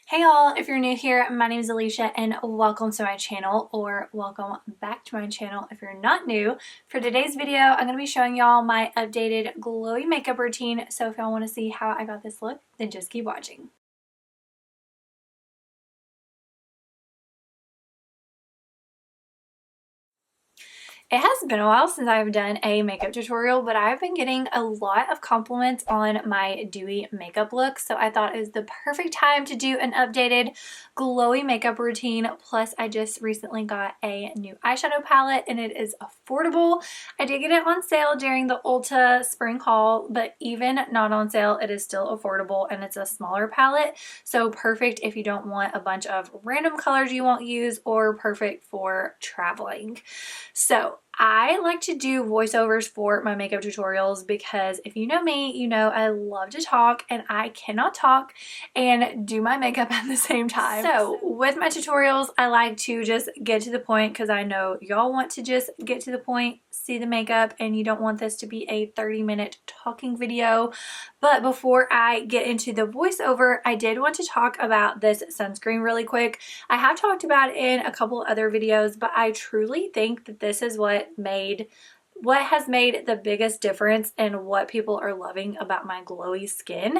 Hey y'all, if you're new here, my name is Alicia and welcome to my channel, or welcome back to my channel if you're not new. For today's video, I'm going to be showing y'all my updated glowy makeup routine, so if y'all want to see how I got this look, then just keep watching. It has been a while since I've done a makeup tutorial, but I've been getting a lot of compliments on my dewy makeup look, so I thought it was the perfect time to do an updated glowy makeup routine. Plus, I just recently got a new eyeshadow palette and it is affordable. I did get it on sale during the Ulta spring haul, but even not on sale, it is still affordable and it's a smaller palette, so perfect if you don't want a bunch of random colors you won't use, or perfect for traveling. So I like to do voiceovers for my makeup tutorials because if you know me, you know I love to talk and I cannot talk and do my makeup at the same time. So with my tutorials, I like to just get to the point because I know y'all want to just get to the point, see the makeup, and you don't want this to be a 30-minute talking video. But before I get into the voiceover, I did want to talk about this sunscreen really quick. I have talked about it in a couple other videos, but I truly think that this is what has made the biggest difference in what people are loving about my glowy skin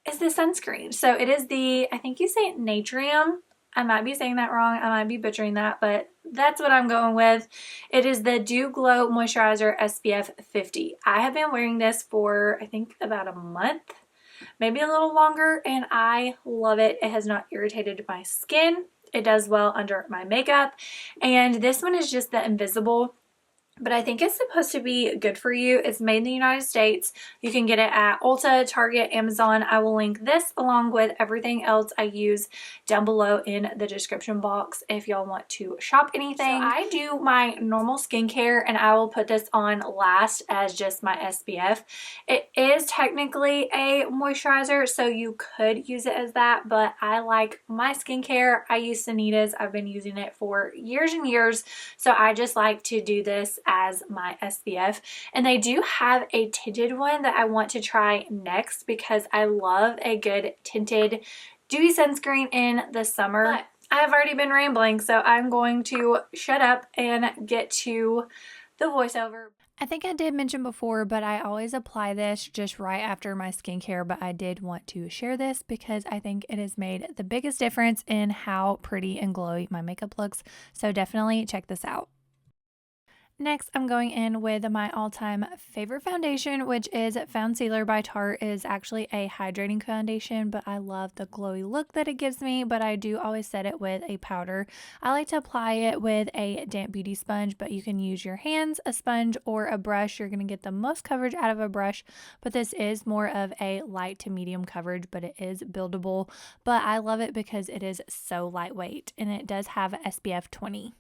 is the sunscreen. So it is the, I think you say it Natrium. I might be saying that wrong. I might be butchering that, but that's what I'm going with. It is the Dew Glow Moisturizer SPF 50. I have been wearing this for, I think, about a month, maybe a little longer, and I love it. It has not irritated my skin. It does well under my makeup, and this one is just the invisible, but I think it's supposed to be good for you. It's made in the United States. You can get it at Ulta, Target, Amazon. I will link this along with everything else I use down below in the description box if y'all want to shop anything. So I do my normal skincare and I will put this on last as just my SPF. It is technically a moisturizer, so you could use it as that, but I like my skincare. I use Sanita's. I've been using it for years and years, so I just like to do this as my SPF. And they do have a tinted one that I want to try next because I love a good tinted dewy sunscreen in the summer. But I have already been rambling, so I'm going to shut up and get to the voiceover. I think I did mention before, but I always apply this just right after my skincare, but I did want to share this because I think it has made the biggest difference in how pretty and glowy my makeup looks. So definitely check this out. Next, I'm going in with my all-time favorite foundation, which is Found Sealer by Tarte. It is actually a hydrating foundation, but I love the glowy look that it gives me, but I do always set it with a powder. I like to apply it with a damp beauty sponge, but you can use your hands, a sponge, or a brush. You're going to get the most coverage out of a brush, but this is more of a light to medium coverage, but it is buildable. But I love it because it is so lightweight, and it does have SPF 20.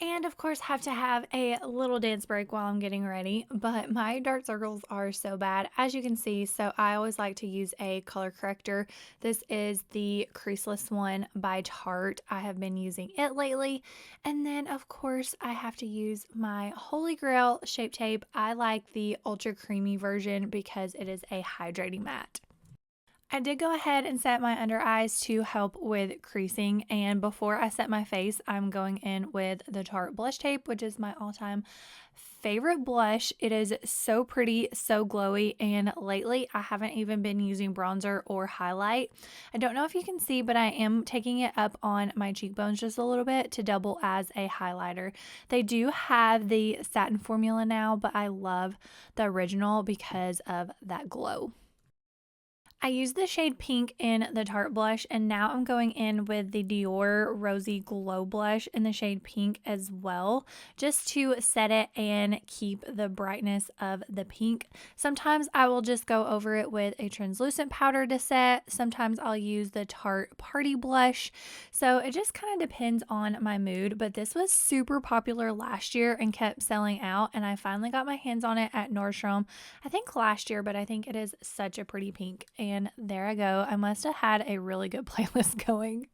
And of course have to have a little dance break while I'm getting ready, but my dark circles are so bad as you can see, so I always like to use a color corrector. This is the creaseless one by Tarte. I have been using it lately. And then of course I have to use my Holy Grail Shape Tape. I like the ultra creamy version because it is a hydrating matte. I did go ahead and set my under eyes to help with creasing, and before I set my face, I'm going in with the Tarte Blush Tape, which is my all-time favorite blush. It is so pretty, so glowy, and lately I haven't even been using bronzer or highlight. I don't know if you can see, but I am taking it up on my cheekbones just a little bit to double as a highlighter. They do have the satin formula now, but I love the original because of that glow. I used the shade Pink in the Tarte blush, and now I'm going in with the Dior Rosy Glow blush in the shade Pink as well, just to set it and keep the brightness of the pink. Sometimes I will just go over it with a translucent powder to set. Sometimes I'll use the Tarte Party blush. So it just kind of depends on my mood, but this was super popular last year and kept selling out, and I finally got my hands on it at Nordstrom, I think last year, but I think it is such a pretty pink. And there I go. I must have had a really good playlist going.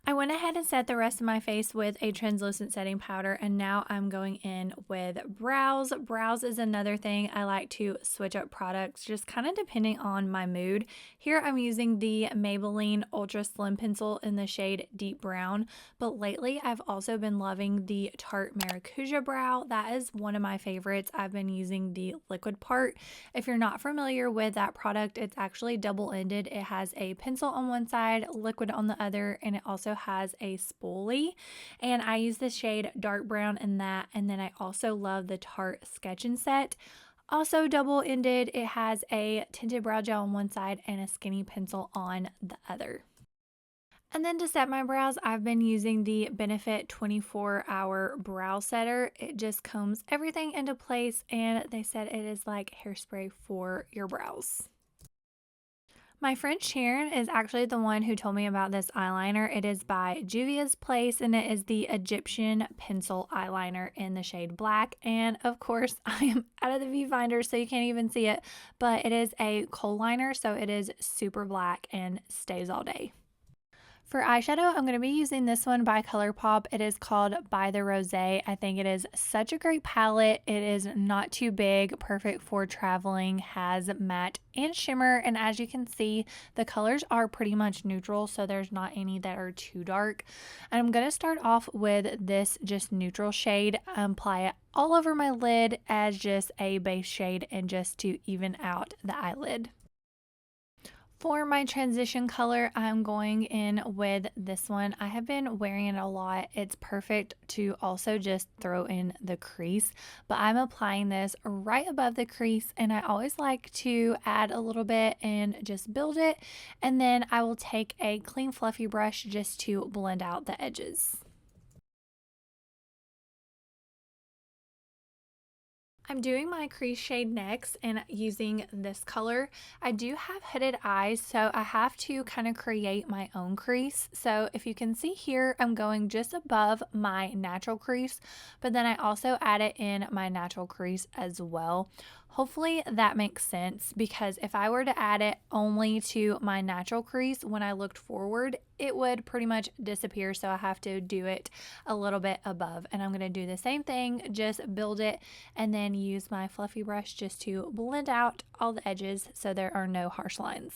I went ahead and set the rest of my face with a translucent setting powder, and now I'm going in with brows. Brows is another thing I like to switch up products just kind of depending on my mood. Here I'm using the Maybelline Ultra Slim Pencil in the shade Deep Brown, but lately I've also been loving the Tarte Maracuja Brow. That is one of my favorites. I've been using the liquid part. If you're not familiar with that product, it's actually double-ended. It has a pencil on one side, liquid on the other, and it also has a spoolie, and I use the shade dark brown in that. And then I also love the Tarte Sketch and Set, also double-ended. It has a tinted brow gel on one side and a skinny pencil on the other. And then to set my brows, I've been using the Benefit 24-hour brow setter. It just combs everything into place, and they said it is like hairspray for your brows. My friend Sharon is actually the one who told me about this eyeliner. It is by Juvia's Place, and it is the Egyptian pencil eyeliner in the shade black. And of course, I am out of the viewfinder, so you can't even see it, but it is a kohl liner, so it is super black and stays all day. For eyeshadow, I'm going to be using this one by ColourPop. It is called By the Rosé. I think it is such a great palette. It is not too big, perfect for traveling, has matte and shimmer, and as you can see, the colors are pretty much neutral, so there's not any that are too dark. I'm going to start off with this just neutral shade, apply it all over my lid as just a base shade and just to even out the eyelid. For my transition color, I'm going in with this one. I have been wearing it a lot. It's perfect to also just throw in the crease, but I'm applying this right above the crease, and I always like to add a little bit and just build it, and then I will take a clean fluffy brush just to blend out the edges. I'm doing my crease shade next and using this color. I do have hooded eyes, so I have to kind of create my own crease. So if you can see here, I'm going just above my natural crease, but then I also add it in my natural crease as well. Hopefully that makes sense, because if I were to add it only to my natural crease when I looked forward, it would pretty much disappear, so I have to do it a little bit above. And I'm going to do the same thing, just build it and then use my fluffy brush just to blend out all the edges so there are no harsh lines.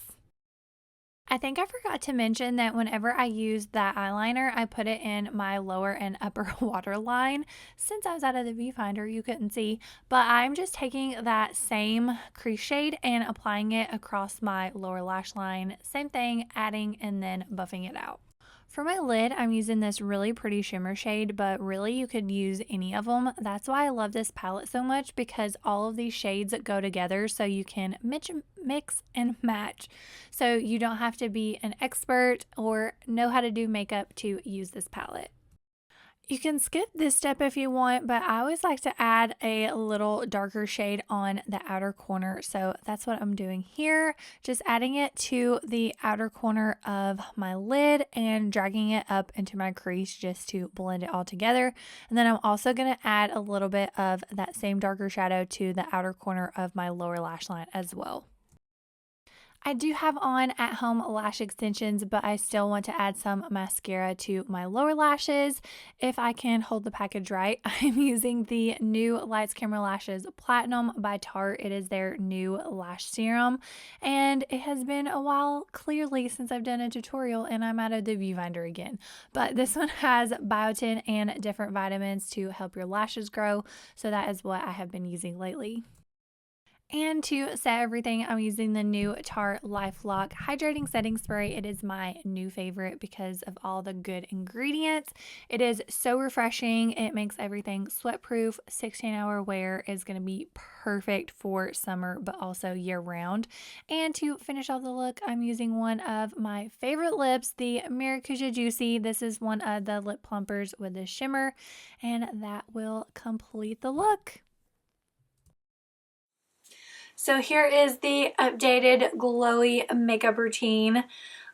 I think I forgot to mention that whenever I use that eyeliner, I put it in my lower and upper waterline. Since I was out of the viewfinder, you couldn't see, but I'm just taking that same crease shade and applying it across my lower lash line. Same thing, adding and then buffing it out. For my lid, I'm using this really pretty shimmer shade, but really you could use any of them. That's why I love this palette so much, because all of these shades go together, so you can mix and match. So you don't have to be an expert or know how to do makeup to use this palette. You can skip this step if you want, but I always like to add a little darker shade on the outer corner. So that's what I'm doing here. Just adding it to the outer corner of my lid and dragging it up into my crease just to blend it all together. And then I'm also going to add a little bit of that same darker shadow to the outer corner of my lower lash line as well. I do have on at-home lash extensions, but I still want to add some mascara to my lower lashes. If I can hold the package right, I'm using the new Lights Camera Lashes Platinum by Tarte. It is their new lash serum, and it has been a while clearly since I've done a tutorial, and I'm out of the viewfinder again. But this one has biotin and different vitamins to help your lashes grow, so that is what I have been using lately. And to set everything, I'm using the new Tarte LifeLock Hydrating Setting Spray. It is my new favorite because of all the good ingredients. It is so refreshing. It makes everything sweat-proof. 16-hour wear is going to be perfect for summer, but also year-round. And to finish off the look, I'm using one of my favorite lips, the Maracuja Juicy. This is one of the lip plumpers with the shimmer, and that will complete the look. So here is the updated glowy makeup routine.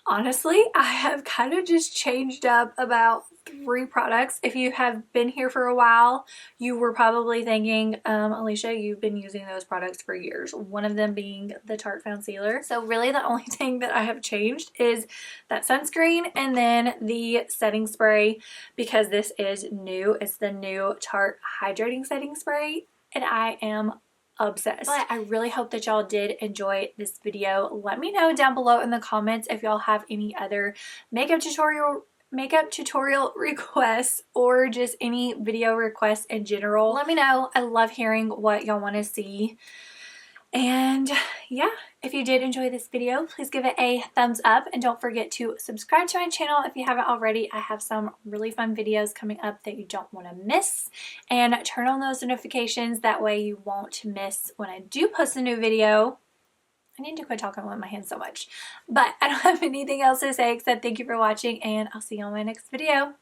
Honestly, I have kind of just changed up about 3 products. If you have been here for a while, you were probably thinking, Alicia, you've been using those products for years. One of them being the Tarte Concealer. So really the only thing that I have changed is that sunscreen and then the setting spray, because this is new. It's the new Tarte Hydrating Setting Spray and I am obsessed. But I really hope that y'all did enjoy this video. Let me know down below in the comments if y'all have any other makeup tutorial requests or just any video requests in general. Let me know. I love hearing what y'all want to see. And yeah, if you did enjoy this video, please give it a thumbs up and don't forget to subscribe to my channel if you haven't already. I have some really fun videos coming up that you don't want to miss, and turn on those notifications. That way you won't miss when I do post a new video. I need to quit talking with my hands so much, but I don't have anything else to say except thank you for watching, and I'll see you on my next video.